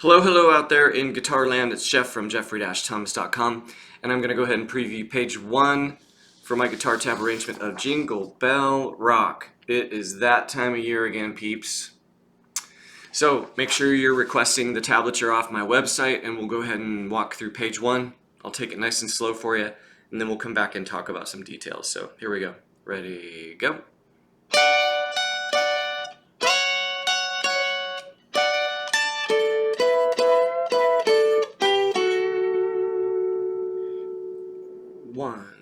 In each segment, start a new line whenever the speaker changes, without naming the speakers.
Hello out there in guitar land. It's Jeff from jeffrey-thomas.com, and I'm going to go ahead and preview page 1 for my guitar tab arrangement of Jingle Bell Rock. It is that time of year again, peeps. So make sure you're requesting the tablature off my website, and we'll go ahead and walk through page 1. I'll take it nice and slow for you, and then we'll come back and talk about some details. So here we go. Ready, go. One.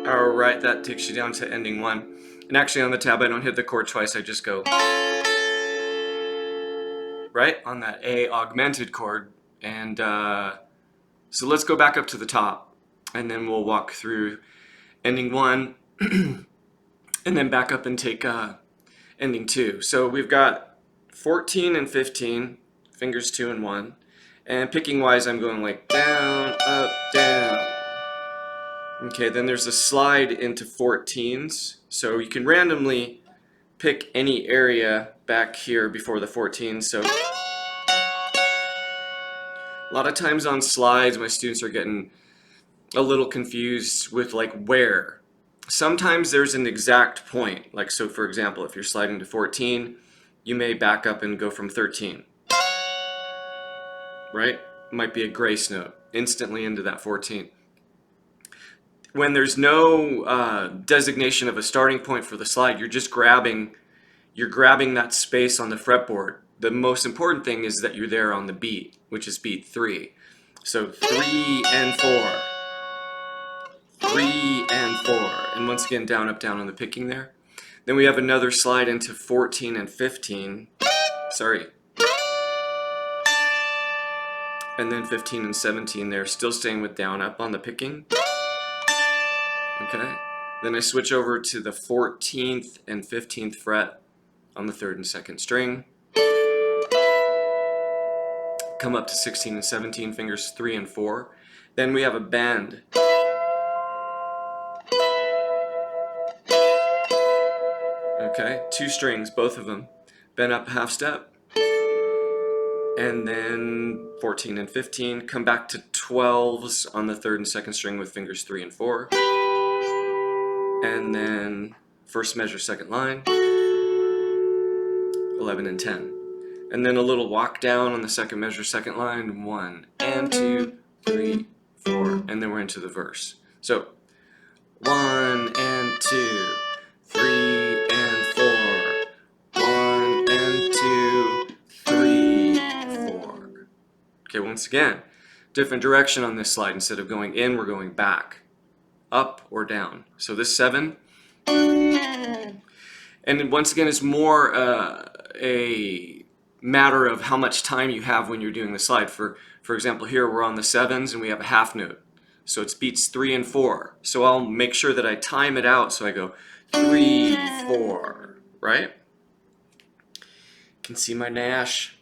Alright, that takes you down to ending 1. And actually on the tab I don't hit the chord twice, I just go right on that A augmented chord. And so let's go back up to the top, and then we'll walk through ending 1 and then back up and take ending 2. So we've got 14 and 15, fingers 2 and 1, and picking wise I'm going like down, up, down. Okay, then there's a slide into 14s, so you can randomly pick any area back here before the 14s. So a lot of times on slides my students are getting a little confused with like where. Sometimes there's an exact point, like so for example if you're sliding to 14 you may back up and go from 13, right? Might be a grace note instantly into that 14. When there's no designation of a starting point for the slide, you're grabbing that space on the fretboard. The most important thing is that you're there on the beat, which is beat 3. So 3 and 4, 3 and 4, and once again down, up, down on the picking there. Then we have another slide into 14 and 15, and then 15 and 17 there, still staying with down, up on the picking. Okay, then I switch over to the 14th and 15th fret on the 3rd and 2nd string. Come up to 16 and 17, fingers 3 and 4. Then we have a bend. Okay, 2 strings, both of them. Bend up a half step. And then 14 and 15, come back to 12s on the 3rd and 2nd string with fingers 3 and 4. And then first measure, second line, 11 and 10. And then a little walk down on the second measure, second line, 1 and 2, 3, 4, and then we're into the verse. So 1 and 2, 3 and 4, 1 and 2, 3, 4. Okay, once again, different direction on this slide. Instead of going in, we're going back, up or down. So this 7, and once again it's more a matter of how much time you have when you're doing the slide. For example, here we're on the 7s and we have a half note, so it's beats 3 and 4. So I'll make sure that I time it out, so I go 3, 4, right? You can see my Nash.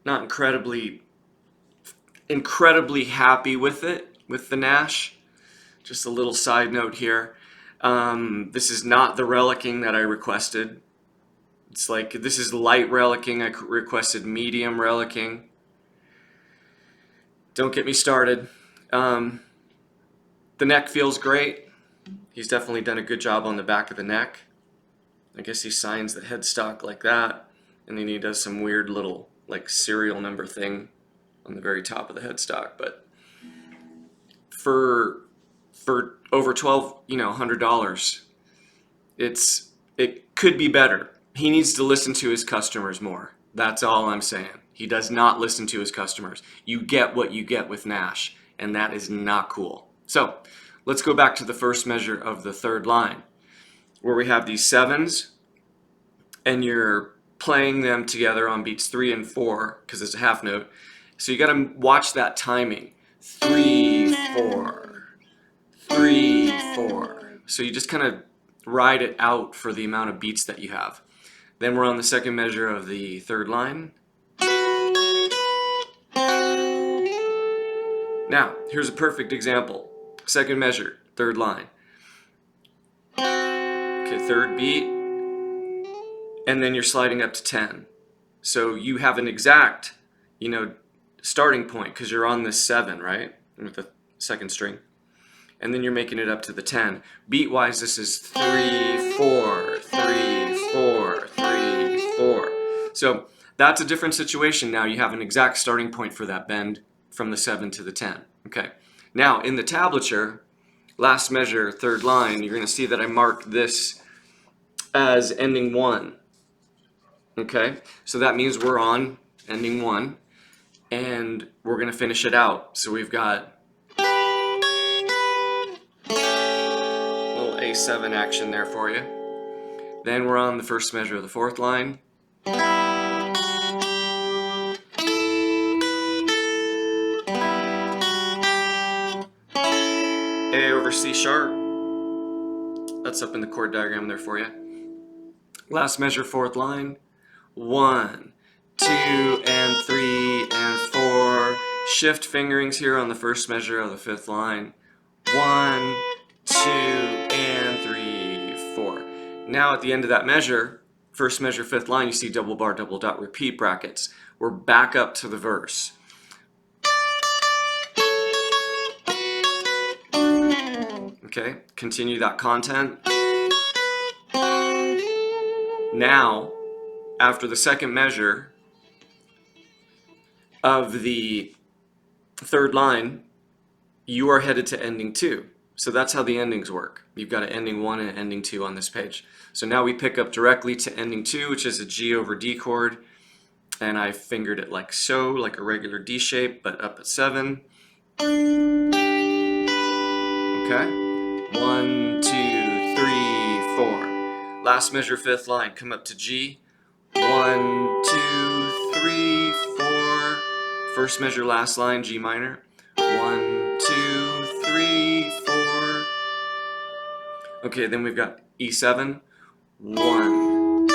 Not incredibly happy with it, with the Nash. Just a little side note here. This is not the relicking that I requested. It's like, this is light relicking. I requested medium relicking. Don't get me started. The neck feels great. He's definitely done a good job on the back of the neck. I guess he signs the headstock like that, and then he does some weird little like serial number thing on the very top of the headstock. But for over $1,200, it could be better. He needs to listen to his customers more. That's all I'm saying. He does not listen to his customers. You get what you get with Nash, and that is not cool. So let's go back to the first measure of the 3rd line, where we have these 7s, and you're playing them together on beats 3 and 4 because it's a half note. So you got to watch that timing. 3, 4, 3, 4. So you just kind of ride it out for the amount of beats that you have. Then we're on the second measure of the third line. Now, here's a perfect example. Second measure, third line. Okay, third beat, and then you're sliding up to 10. So you have an exact, starting point because you're on this 7, right? With the second string. And then you're making it up to the 10. Beat-wise, this is 3, 4, 3, 4, 3, 4. So that's a different situation now. You have an exact starting point for that bend from the 7 to the 10. Okay. Now, in the tablature, last measure, third line, you're going to see that I marked this as ending 1. Okay? So that means we're on ending 1, and we're going to finish it out. So we've got A7 action there for you. Then we're on the first measure of the fourth line. A over C sharp. That's up in the chord diagram there for you. Last measure, fourth line. 1, 2, and 3, and 4. Shift fingerings here on the first measure of the fifth line. 1, 2, and 3, 4. Now at the end of that measure, first measure, fifth line, you see double bar, double dot, repeat brackets. We're back up to the verse. Okay, continue that content. Now, after the second measure of the third line, you are headed to ending 2. So that's how the endings work. You've got an ending 1 and an ending 2 on this page. So now we pick up directly to ending 2, which is a G over D chord. And I fingered it like so, like a regular D shape, but up at 7. Okay? 1, 2, 3, 4. Last measure, fifth line, come up to G. 1, 2, 3, 4. First measure, last line, G minor. 1, 2, 3, 4. Okay, then we've got E7. 1.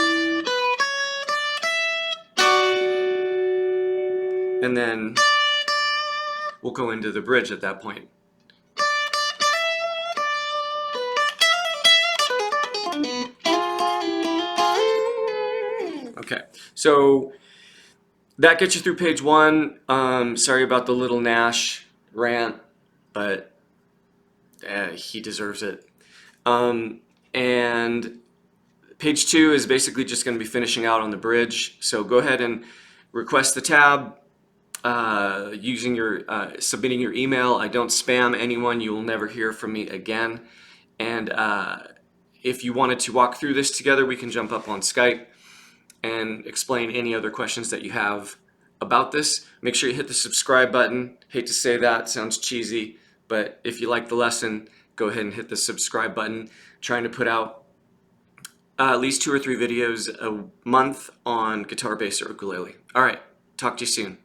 And then we'll go into the bridge at that point. Okay, so that gets you through page 1. Sorry about the little Nash rant, but he deserves it. And page 2 is basically just going to be finishing out on the bridge. So go ahead and request the tab using your submitting your email. I don't spam anyone. You will never hear from me again. And if you wanted to walk through this together, we can jump up on Skype and explain any other questions that you have about this. Make sure you hit the subscribe button. Hate to say that, sounds cheesy, but if you like the lesson, go ahead and hit the subscribe button. Trying to put out at least 2 or 3 videos a month on guitar, bass, or ukulele. All right, talk to you soon.